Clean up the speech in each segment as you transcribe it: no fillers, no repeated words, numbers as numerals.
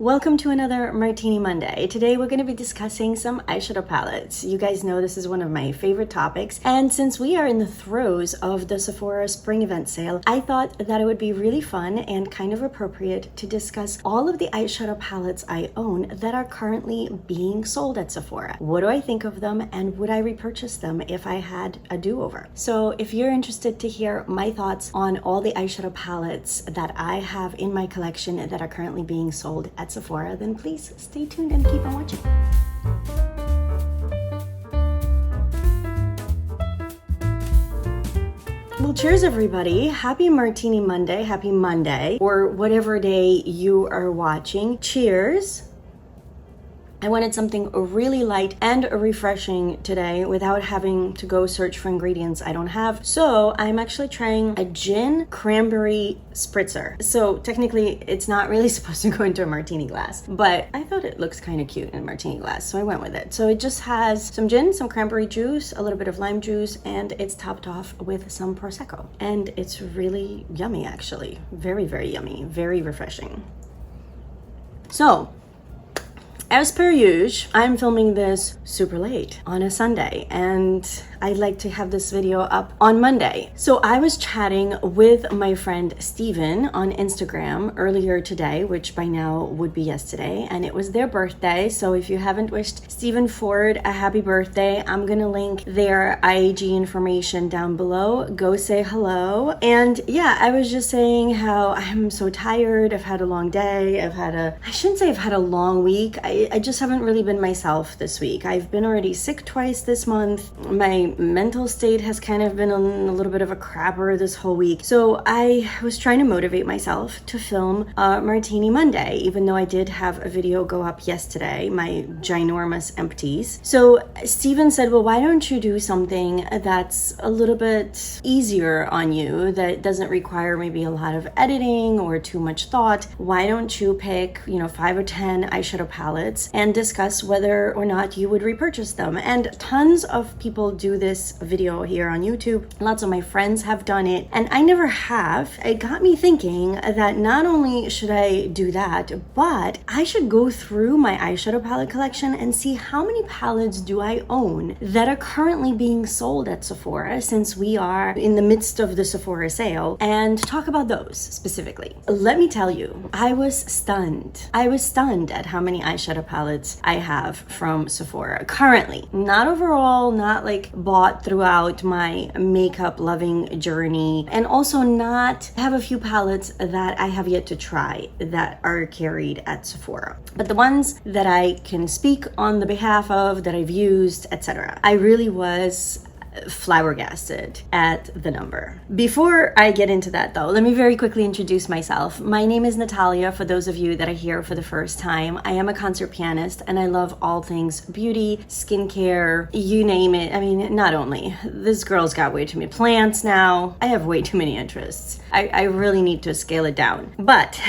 Welcome to another Martini Monday. Today we're going to be discussing some eyeshadow palettes. You guys know this is one of my favorite topics, and since we are in the throes of the Sephora spring event sale, I thought that it would be really fun and kind of appropriate to discuss all of the eyeshadow palettes I own that are currently being sold at Sephora. What do I think of them, and would I repurchase them if I had a do-over? So if you're interested to hear my thoughts on all the eyeshadow palettes that I have in my collection that are currently being sold at Sephora, then please stay tuned and keep on watching. Well, cheers everybody. Happy Martini Monday, happy Monday, or whatever day you are watching. Cheers. I wanted something really light and refreshing today without having to go search for ingredients I don't have. So I'm actually trying a gin cranberry spritzer. So technically it's not really supposed to go into a martini glass, but I thought it looks kind of cute in a martini glass, so I went with it. So it just has some gin, some cranberry juice, a little bit of lime juice, and it's topped off with some Prosecco. And it's really yummy actually. Very, very yummy, very refreshing. So, as per usual, I'm filming this super late on a Sunday, and I'd like to have this video up on Monday. So I was chatting with my friend Steven on Instagram earlier today, which by now would be yesterday, and it was their birthday. So if you haven't wished Steven Ford a happy birthday, I'm gonna link their IG information down below. Go say hello. And yeah, I was just saying how I'm so tired. I've had a long day. I shouldn't say I've had a long week. I just haven't really been myself this week. I've been already sick twice this month. My mental state has kind of been on a little bit of a crapper this whole week. So I was trying to motivate myself to film Martini Monday, even though I did have a video go up yesterday, my ginormous empties. So Steven said, well, why don't you do something that's a little bit easier on you, that doesn't require maybe a lot of editing or too much thought? Why don't you pick, 5 or 10 eyeshadow palettes and discuss whether or not you would repurchase them? And tons of people do this video here on YouTube. Lots of my friends have done it, and I never have. It got me thinking that not only should I do that, but I should go through my eyeshadow palette collection and see how many palettes do I own that are currently being sold at Sephora, since we are in the midst of the Sephora sale, and talk about those specifically. Let me tell you, I was stunned. I was stunned at how many eyeshadow palettes I have from Sephora currently. Not overall, not like bought throughout my makeup loving journey, and also not have a few palettes that I have yet to try that are carried at Sephora, but the ones that I can speak on the behalf of, that I've used, etc. I really was flabbergasted at the number. Before I get into that though, let me very quickly introduce myself. My name is Natalia, for those of you that are here for the first time. I am a concert pianist, and I love all things beauty, skincare, you name it. I mean, not only. This girl's got way too many plants now. I have way too many interests. I really need to scale it down. But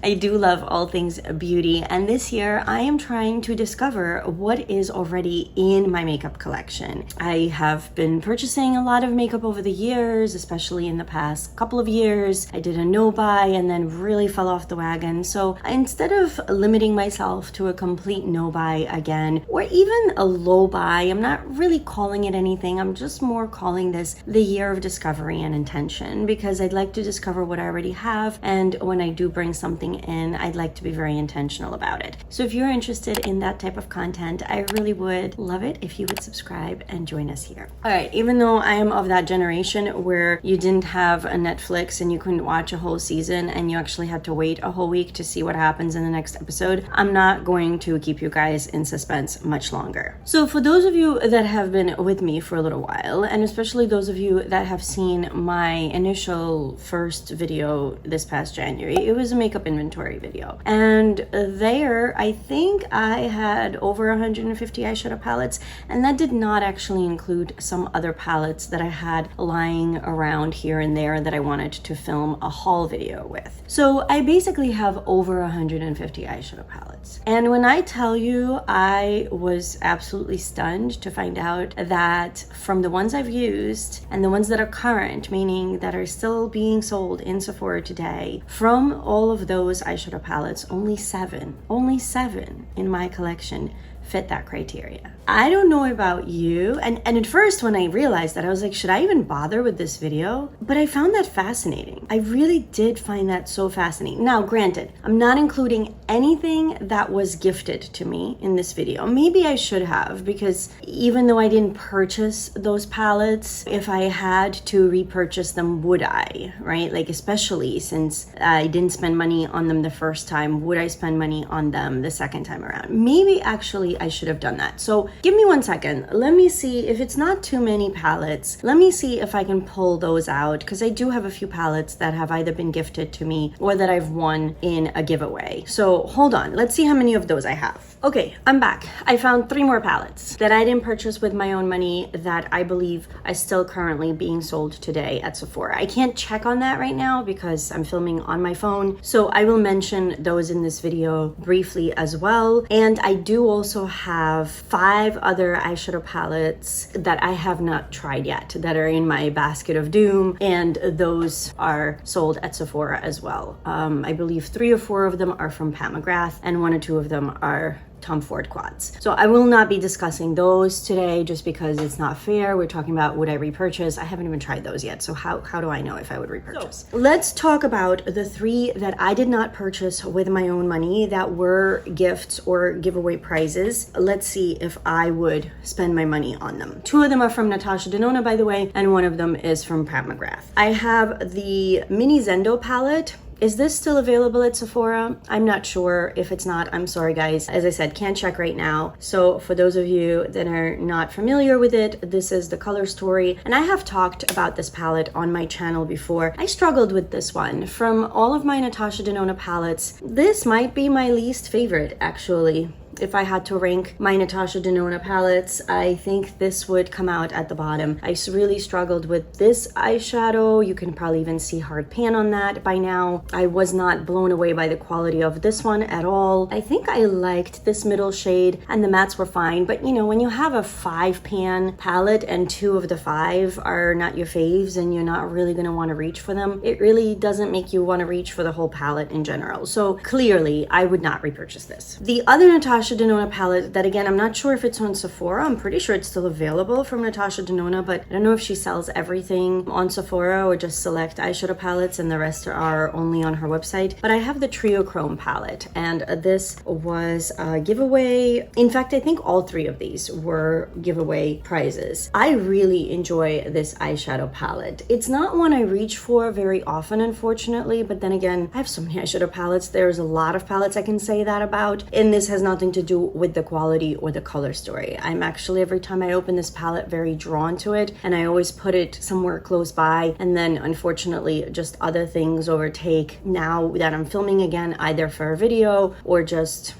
I do love all things beauty, and this year I am trying to discover what is already in my makeup collection. I have been purchasing a lot of makeup over the years, especially in the past couple of years. I did a no buy and then really fell off the wagon. So instead of limiting myself to a complete no buy again, or even a low buy, I'm not really calling it anything. I'm just more calling this the year of discovery and intention, because I'd like to discover what I already have, and when I do bring something in, I'd like to be very intentional about it. So if you're interested in that type of content, I really would love it if you would subscribe and join us here. All right, even though I am of that generation where you didn't have a Netflix and you couldn't watch a whole season and you actually had to wait a whole week to see what happens in the next episode, I'm not going to keep you guys in suspense much longer. So for those of you that have been with me for a little while, and especially those of you that have seen my initial first video this past January, it was a makeup inventory video. And there, I think I had over 150 eyeshadow palettes, and that did not actually include some other palettes that I had lying around here and there that I wanted to film a haul video with. So I basically have over 150 eyeshadow palettes. And when I tell you, I was absolutely stunned to find out that from the ones I've used and the ones that are current, meaning that are still being sold in Sephora today, from all of those eyeshadow palettes, only seven in my collection fit that criteria. I don't know about you, and at first when I realized that, I was like, should I even bother with this video? But I found that fascinating. I really did find that so fascinating. Now, granted, I'm not including anything that was gifted to me in this video. Maybe I should have, because even though I didn't purchase those palettes, if I had to repurchase them, would I, right? Like, especially since I didn't spend money on them the first time, would I spend money on them the second time around? Maybe actually I should have done that. So give me 1 second. Let me see if it's not too many palettes. Let me see if I can pull those out, because I do have a few palettes that have either been gifted to me or that I've won in a giveaway. So hold on. Let's see how many of those I have. Okay, I'm back. I found 3 more palettes that I didn't purchase with my own money that I believe are still currently being sold today at Sephora. I can't check on that right now because I'm filming on my phone. So I will mention those in this video briefly as well. And I do also have 5 other eyeshadow palettes that I have not tried yet that are in my basket of doom, and those are sold at Sephora as well. I believe 3 or 4 of them are from Pat McGrath and 1 or 2 of them are Tom Ford quads. So I will not be discussing those today just because it's not fair. We're talking about would I repurchase. I haven't even tried those yet. So how do I know if I would repurchase? So, let's talk about the 3 that I did not purchase with my own money that were gifts or giveaway prizes. Let's see if I would spend my money on them. 2 of them are from Natasha Denona, by the way, and 1 of them is from Pat McGrath. I have the Mini Zendo palette. Is this still available at Sephora? I'm not sure. If it's not, I'm sorry guys. As I said, can't check right now. So for those of you that are not familiar with it, this is the color story. And I have talked about this palette on my channel before. I struggled with this one. From all of my Natasha Denona palettes, this might be my least favorite actually. If I had to rank my Natasha Denona palettes, I think this would come out at the bottom. I really struggled with this eyeshadow. You can probably even see hard pan on that by now. I was not blown away by the quality of this one at all. I think I liked this middle shade and the mattes were fine, but you know, when you have a 5 pan palette and 2 of the 5 are not your faves and you're not really gonna wanna reach for them, it really doesn't make you wanna reach for the whole palette in general. So clearly, I would not repurchase this. The other Natasha Denona palette that, again, I'm not sure if it's on Sephora. I'm pretty sure it's still available from Natasha Denona, but I don't know if she sells everything on Sephora or just select eyeshadow palettes and the rest are only on her website. But I have the Trio Chrome palette, and this was a giveaway. In fact, I think all 3 of these were giveaway prizes. I really enjoy this eyeshadow palette. It's not one I reach for very often, unfortunately, but then again, I have so many eyeshadow palettes. There's a lot of palettes I can say that about, and this has nothing to do with the quality or the color story. I'm actually, every time I open this palette, very drawn to it, and I always put it somewhere close by, and then unfortunately just other things overtake now that I'm filming again, either for a video or just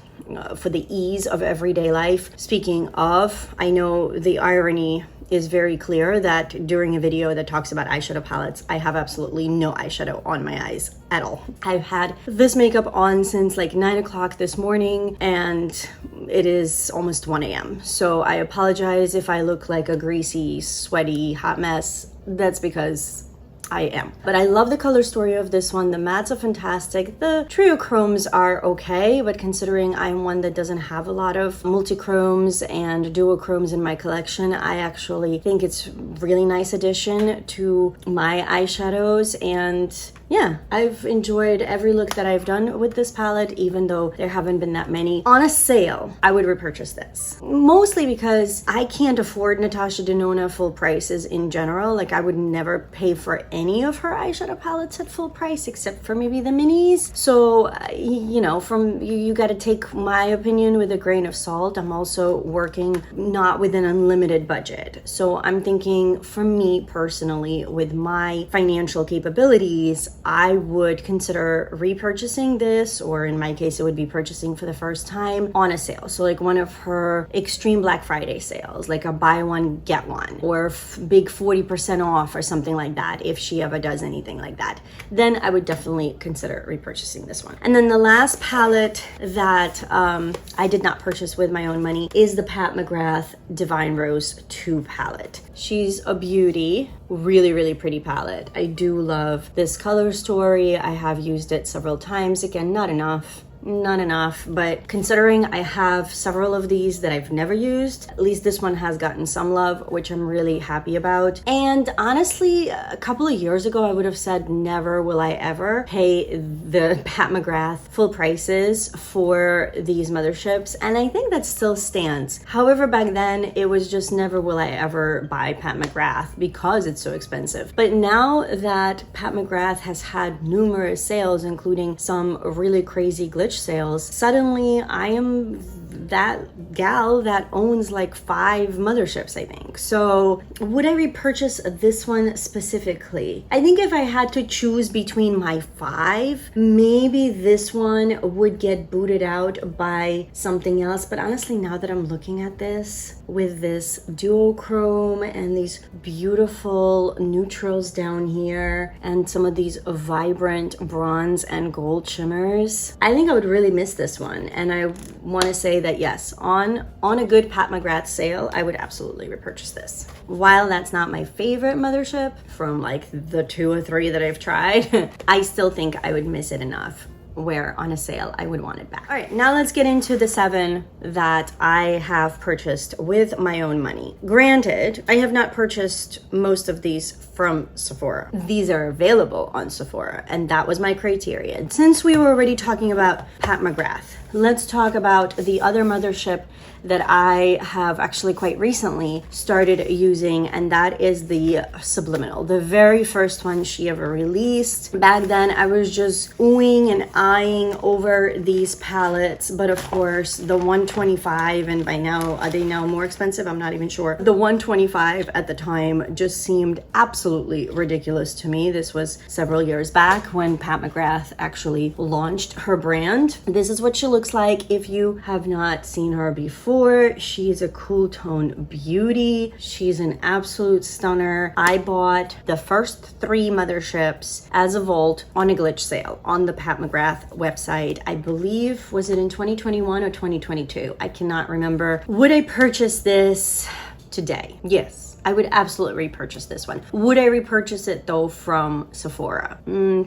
for the ease of everyday life. Speaking of, I know the irony is very clear that during a video that talks about eyeshadow palettes, I have absolutely no eyeshadow on my eyes at all. I've had this makeup on since like 9 o'clock this morning and it is almost 1 a.m. So I apologize if I look like a greasy, sweaty, hot mess. That's because I am. But I love the color story of this one. The mattes are fantastic. The Trio Chromes are okay, but considering I'm one that doesn't have a lot of multi-chromes and duochromes in my collection, I actually think it's a really nice addition to my eyeshadows. And yeah, I've enjoyed every look that I've done with this palette, even though there haven't been that many. On a sale, I would repurchase this. Mostly because I can't afford Natasha Denona full prices in general. Like, I would never pay for any of her eyeshadow palettes at full price, except for maybe the minis. So, you know, you gotta take my opinion with a grain of salt. I'm also working not with an unlimited budget. So I'm thinking, for me personally, with my financial capabilities, I would consider repurchasing this, or in my case, it would be purchasing for the first time on a sale. So like one of her extreme Black Friday sales, like a buy one, get one, or big 40% off or something like that, if she ever does anything like that. Then I would definitely consider repurchasing this one. And then the last palette that I did not purchase with my own money is the Pat McGrath Divine Rose 2 palette. She's a beauty, really, really pretty palette. I do love this color story. I have used it several times. Again, not enough, but considering I have several of these that I've never used, at least this one has gotten some love, which I'm really happy about. And honestly, a couple of years ago, I would have said never will I ever pay the Pat McGrath full prices for these motherships, and I think that still stands. However, back then it was just never will I ever buy Pat McGrath because it's so expensive. But now that Pat McGrath has had numerous sales, including some really crazy glitch sales, suddenly I am that gal that owns like 5 motherships, I think. So would I repurchase this one specifically? I think if I had to choose between my 5, maybe this one would get booted out by something else. But honestly, now that I'm looking at this with this duochrome and these beautiful neutrals down here and some of these vibrant bronze and gold shimmers, I think I would really miss this one. And I want to say that yes, on a good Pat McGrath sale, I would absolutely repurchase this. While that's not my favorite mothership from like the 2 or 3 that I've tried, I still think I would miss it enough where on a sale I would want it back. All right, now let's get into the 7 that I have purchased with my own money. Granted, I have not purchased most of these from Sephora. These are available on Sephora, and that was my criteria. Since we were already talking about Pat McGrath, let's talk about the other mothership that I have actually quite recently started using, and that is the Subliminal, the very first one she ever released. Back then, I was just oohing and eyeing over these palettes, but of course, the 125, and by now, are they now more expensive? I'm not even sure. The 125 at the time just seemed absolutely ridiculous to me. This was several years back when Pat McGrath actually launched her brand. This is what she looks like if you have not seen her before. She's a cool tone beauty. She's an absolute stunner. I bought the first 3 motherships as a vault on a glitch sale on the Pat McGrath website. I believe, was it in 2021 or 2022? I cannot remember. Would I purchase this today? Yes. I would absolutely repurchase this one. Would I repurchase it though from Sephora?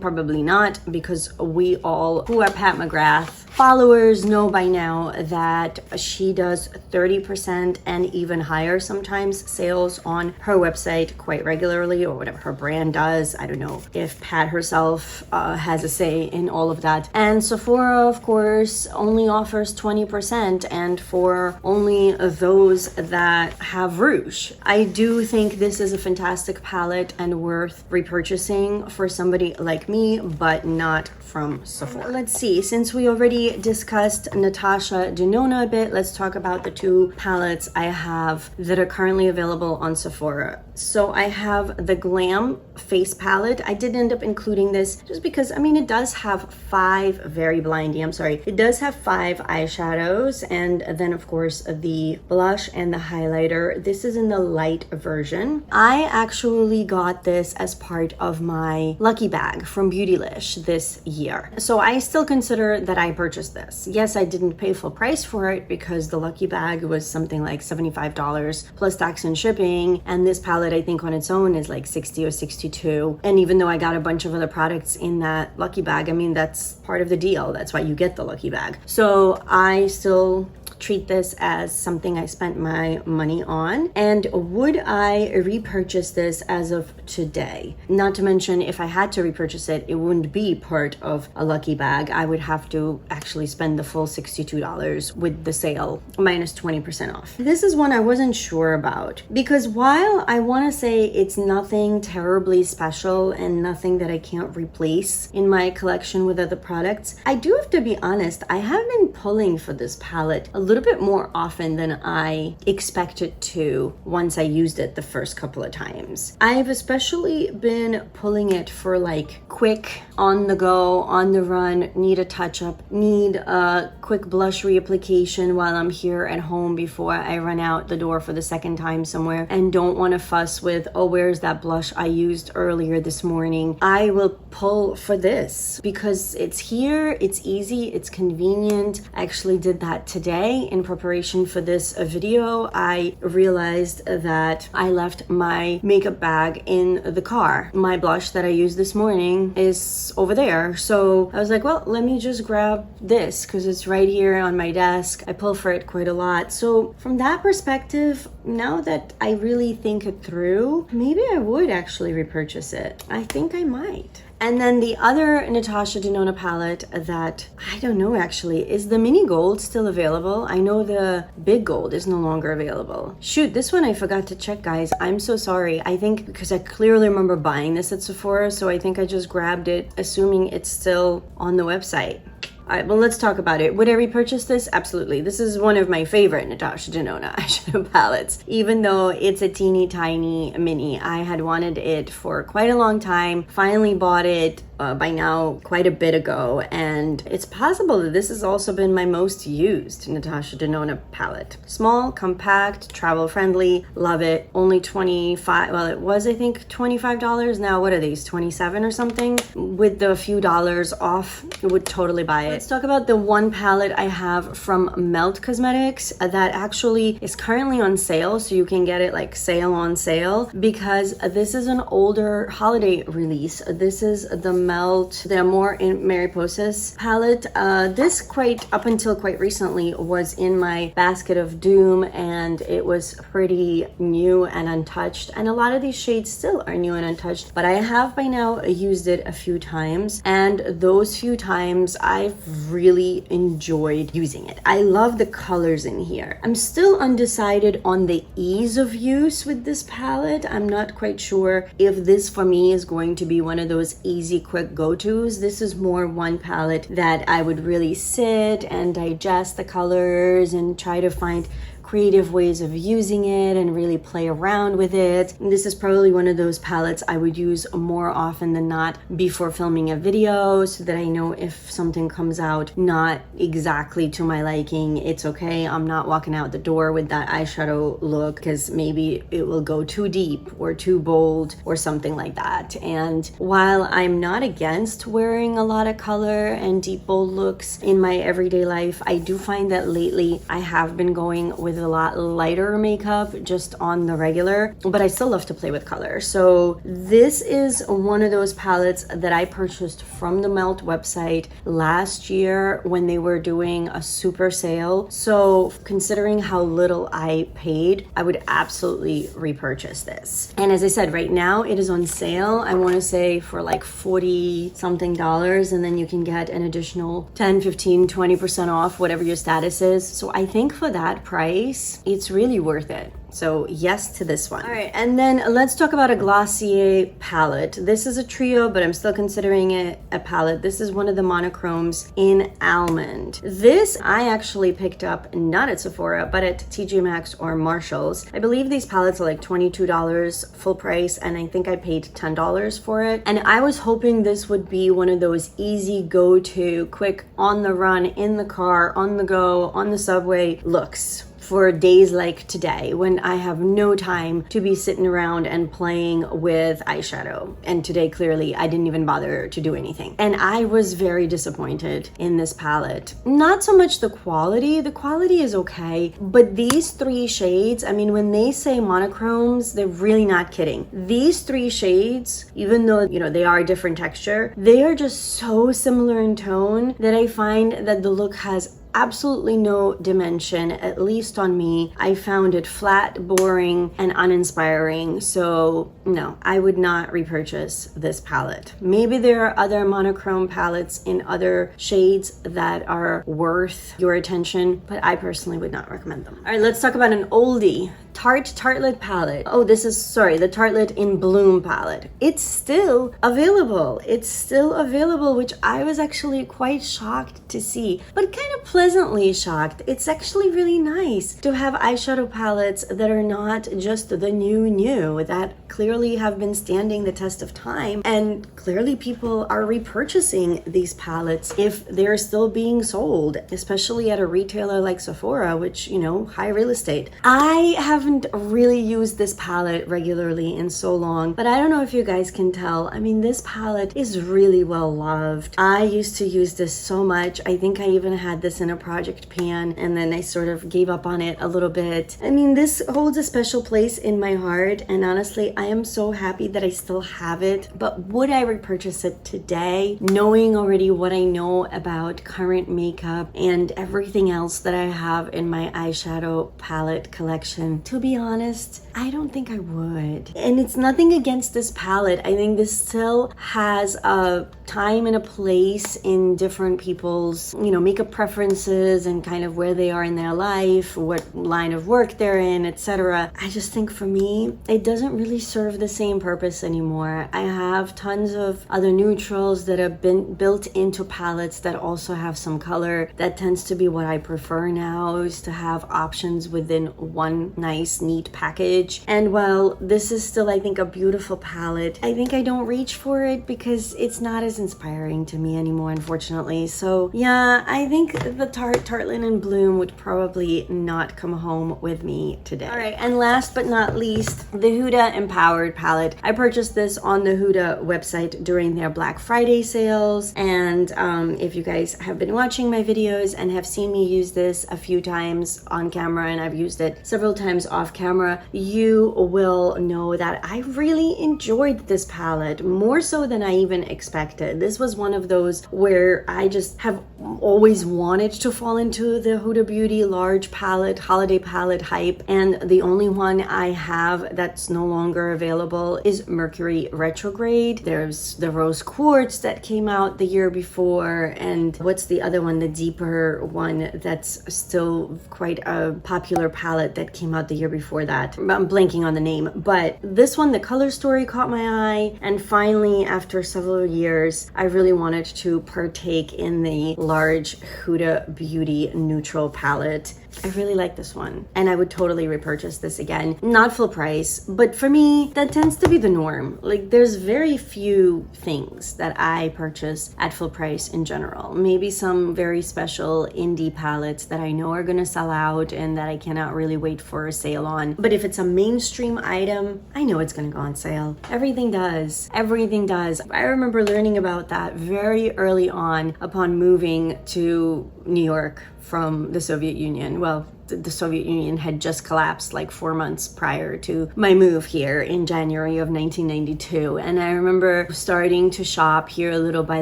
Probably not, because we all who are Pat McGrath followers know by now that she does 30% and even higher sometimes sales on her website quite regularly, or whatever her brand does. I don't know if Pat herself has a say in all of that. And Sephora, of course, only offers 20%, and for only those that have rouge. I do think this is a fantastic palette and worth repurchasing for somebody like me, but not from Sephora. Let's see, since we already discussed Natasha Denona a bit, let's talk about the 2 palettes I have that are currently available on Sephora. So I have the Glam face palette. I did end up including this just because, I mean, it does have 5 very blindy, I'm sorry. It does have 5 eyeshadows, and then of course the blush and the highlighter. This is in the light version. I actually got this as part of my lucky bag from Beautylish this year. So I still consider that I purchased this. Yes, I didn't pay full price for it because the lucky bag was something like $75 plus tax and shipping, and this palette I think on its own is like $60 or $62. And even though I got a bunch of other products in that lucky bag, I mean, that's part of the deal. That's why you get the lucky bag. So I still treat this as something I spent my money on. And would I repurchase this as of today? Not to mention, if I had to repurchase it, it wouldn't be part of a lucky bag. I would have to actually spend the full $62 with the sale minus 20% off. This is one I wasn't sure about, because while I want to say it's nothing terribly special and nothing that I can't replace in my collection with other products, I do have to be honest, I have been pulling for this palette a little little bit more often than I expected to once I used it the first couple of times. I've especially been pulling it for like quick, on the go, on the run, need a touch up, need a quick blush reapplication while I'm here at home before I run out the door for the second time somewhere, and don't want to fuss with, oh, where's that blush I used earlier this morning. I will pull for this because it's here, it's easy, it's convenient. I actually did that today in preparation for this video. I realized that I left my makeup bag in the car. My blush that I used this morning is over there. So I was like, well, let me just grab this because it's right here on my desk. I pull for it quite a lot. So from that perspective, now that I really think it through, maybe I would actually repurchase it. I think I might. And then the other Natasha Denona palette that I don't know actually, is the mini gold still available? I know the big gold is no longer available. Shoot, this one I forgot to check, guys. I'm so sorry. I think because I clearly remember buying this at Sephora, so I think I just grabbed it assuming it's still on the website. All right, well, let's talk about it. Would I repurchase this? Absolutely. This is one of my favorite Natasha Denona eyeshadow palettes. Even though it's a teeny tiny mini, I had wanted it for quite a long time. Finally bought it by now quite a bit ago, and it's possible that this has also been my most used Natasha Denona palette. Small, compact, travel friendly, love it. Only 25, well, it was I think $25. Now what are these, 27 or something? With the few dollars off, I would totally buy it. Let's talk about the one palette I have from Melt Cosmetics that actually is currently on sale, so you can get it like sale on sale, because this is an older holiday release. This is the Melt, the Amor in Mariposas palette. This quite up until quite recently was in my basket of doom, and it was pretty new and untouched, and a lot of these shades still are new and untouched, but I have by now used it a few times, and those few times I've really enjoyed using it. I love the colors in here. I'm still undecided on the ease of use with this palette. I'm not quite sure if this for me is going to be one of those easy quick go-tos. This is more one palette that I would really sit and digest the colors and try to find creative ways of using it and really play around with it. And this is probably one of those palettes I would use more often than not before filming a video, so that I know if something comes out not exactly to my liking, it's okay. I'm not walking out the door with that eyeshadow look because maybe it will go too deep or too bold or something like that. And while I'm not against wearing a lot of color and deep bold looks in my everyday life, I do find that lately I have been going with a lot lighter makeup just on the regular, but I still love to play with color. So this is one of those palettes that I purchased from the Melt website last year when they were doing a super sale. So considering how little I paid, I would absolutely repurchase this. And as I said, right now it is on sale. I want to say for like 40 something dollars, and then you can get an additional 10, 15, 20% off whatever your status is. So I think for that price, it's really worth it. So yes to this one. All right, and then let's talk about a Glossier palette. This is a trio, but I'm still considering it a palette. This is one of the monochromes in Almond. This I actually picked up not at Sephora, but at TJ Maxx or Marshall's. I believe these palettes are like $22 full price, and I think I paid $10 for it. And I was hoping this would be one of those easy go-to, quick, on the run, in the car, on the go, on the subway looks for days like today when I have no time to be sitting around and playing with eyeshadow. And today, clearly, I didn't even bother to do anything. And I was very disappointed in this palette. Not so much the quality is okay, but these three shades, I mean, when they say monochromes, they're really not kidding. These three shades, even though, you know, they are a different texture, they are just so similar in tone that I find that the look has absolutely no dimension, at least on me. I found it flat, boring, and uninspiring. So no, I would not repurchase this palette. Maybe there are other monochrome palettes in other shades that are worth your attention, but I personally would not recommend them. All right, let's talk about an oldie. Tartelette palette. Oh, this is, sorry, the Tartelette in Bloom palette. It's still available. It's still available, which I was actually quite shocked to see, but kind of pleasantly shocked. It's actually really nice to have eyeshadow palettes that are not just the new, that clearly have been standing the test of time, and clearly people are repurchasing these palettes if they're still being sold, especially at a retailer like Sephora, which, you know, high real estate. I haven't really used this palette regularly in so long, but I don't know if you guys can tell. I mean, this palette is really well loved. I used to use this so much. I think I even had this in a project pan, and then I sort of gave up on it a little bit. I mean, this holds a special place in my heart, and honestly, I am so happy that I still have it. But would I repurchase it today, knowing already what I know about current makeup and everything else that I have in my eyeshadow palette collection? To be honest, I don't think I would. And it's nothing against this palette. I think this still has a time and a place in different people's, you know, makeup preferences and kind of where they are in their life, what line of work they're in, etc. I just think for me, it doesn't really serve the same purpose anymore. I have tons of other neutrals that have been built into palettes that also have some color. That tends to be what I prefer now, is to have options within one nice, neat package. And while this is still, I think, a beautiful palette, I think I don't reach for it because it's not as inspiring to me anymore, unfortunately. So yeah, I think the Tarte Linen Bloom would probably not come home with me today. All right, and last but not least, the Huda Empowered palette. I purchased this on the Huda website during their Black Friday sales, and if you guys have been watching my videos and have seen me use this a few times on camera, and I've used it several times off camera, you will know that I really enjoyed this palette, more so than I even expected. This was one of those where I just have always wanted to fall into the Huda Beauty large palette, holiday palette hype, and the only one I have that's no longer available is Mercury Retrograde. There's the Rose Quartz that came out the year before, and what's the other one, the deeper one that's still quite a popular palette that came out the year before that. I'm blanking on the name, but this one, the color story, caught my eye, and finally, after several years, I really wanted to partake in the large Huda Beauty neutral palette. I really like this one, and I would totally repurchase this again. Not full price, but for me, that tends to be the norm. Like, there's very few things that I purchase at full price in general. Maybe some very special indie palettes that I know are gonna sell out and that I cannot really wait for a sale on. But if it's a mainstream item, I know it's gonna go on sale. Everything does. Everything does. I remember learning about that very early on upon moving to New York from the Soviet Union. Well, the Soviet Union had just collapsed like 4 months prior to my move here in January of 1992. And I remember starting to shop here little by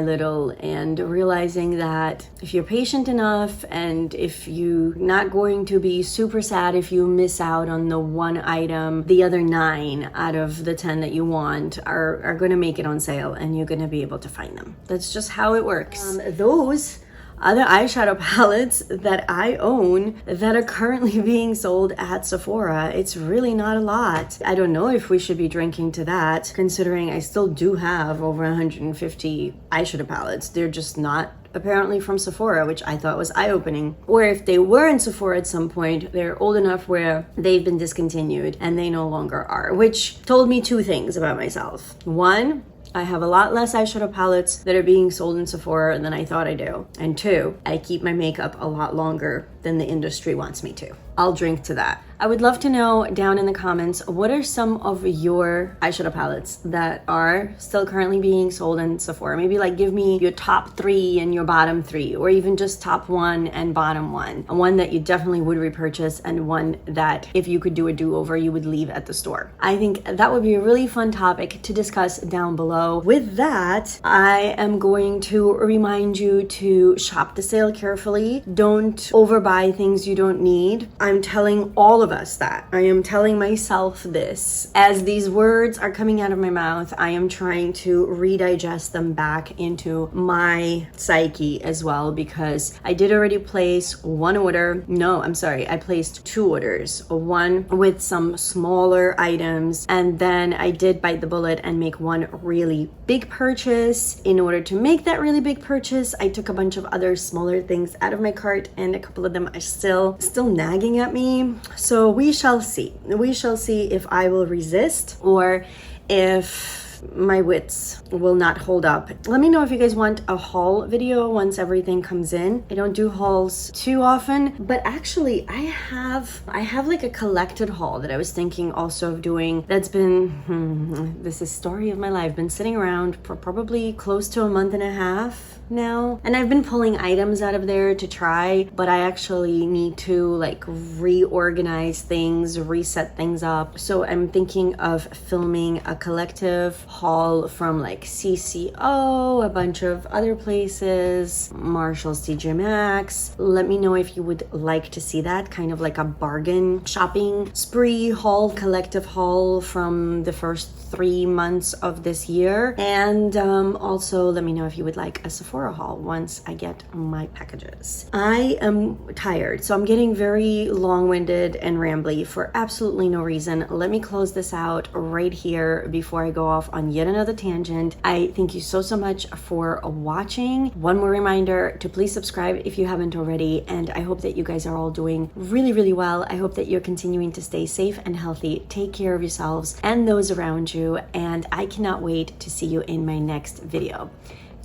little and realizing that if you're patient enough, and if you're not going to be super sad if you miss out on the one item, the other 9 out of the 10 that you want are going to make it on sale, and you're going to be able to find them. That's just how it works. Those other eyeshadow palettes that I own that are currently being sold at Sephora, it's really not a lot. I don't know if we should be drinking to that, considering I still do have over 150 eyeshadow palettes. They're just not apparently from Sephora, which I thought was eye-opening. Or if they were in Sephora at some point, they're old enough where they've been discontinued and they no longer are, which told me 2 things about myself. One, I have a lot less eyeshadow palettes that are being sold in Sephora than I thought I do. And 2, I keep my makeup a lot longer than the industry wants me to. I'll drink to that. I would love to know down in the comments, what are some of your eyeshadow palettes that are still currently being sold in Sephora? Maybe like give me your top 3 and your bottom 3, or even just top 1 and bottom 1. One that you definitely would repurchase, and one that if you could do a do-over, you would leave at the store. I think that would be a really fun topic to discuss down below. With that, I am going to remind you to shop the sale carefully. Don't overbuy things you don't need. I'm telling all of us that. I am telling myself this. As these words are coming out of my mouth, I am trying to redigest them back into my psyche as well, because I did already place one order. No, I'm sorry. I placed 2 orders. One with some smaller items, and then I did bite the bullet and make one really big purchase. In order to make that really big purchase, I took a bunch of other smaller things out of my cart, and a couple of them are still nagging at me. So we shall see. We shall see if I will resist or if my wits will not hold up. Let me know if you guys want a haul video once everything comes in. I don't do hauls too often, but actually I have like a collected haul that I was thinking also of doing. That's been this is story of my life, been sitting around for probably close to a month and a half now, and I've been pulling items out of there to try, but I actually need to like reorganize things, reset things up. So I'm thinking of filming a collective haul from like CCO, a bunch of other places, Marshall's, TJ Maxx. Let me know if you would like to see that, kind of like a bargain shopping spree haul, collective haul from the first 3 months of this year. And also let me know if you would like a Sephora haul once I get my packages. I am tired, so I'm getting very long-winded and rambly for absolutely no reason. Let me close this out right here before I go off on yet another tangent. I thank you so much for watching. One more reminder to please subscribe if you haven't already, and I hope that you guys are all doing really well. I hope that you're continuing to stay safe and healthy. Take care of yourselves and those around you, and I cannot wait to see you in my next video.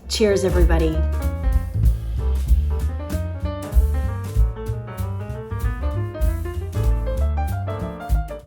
Cheers, everybody.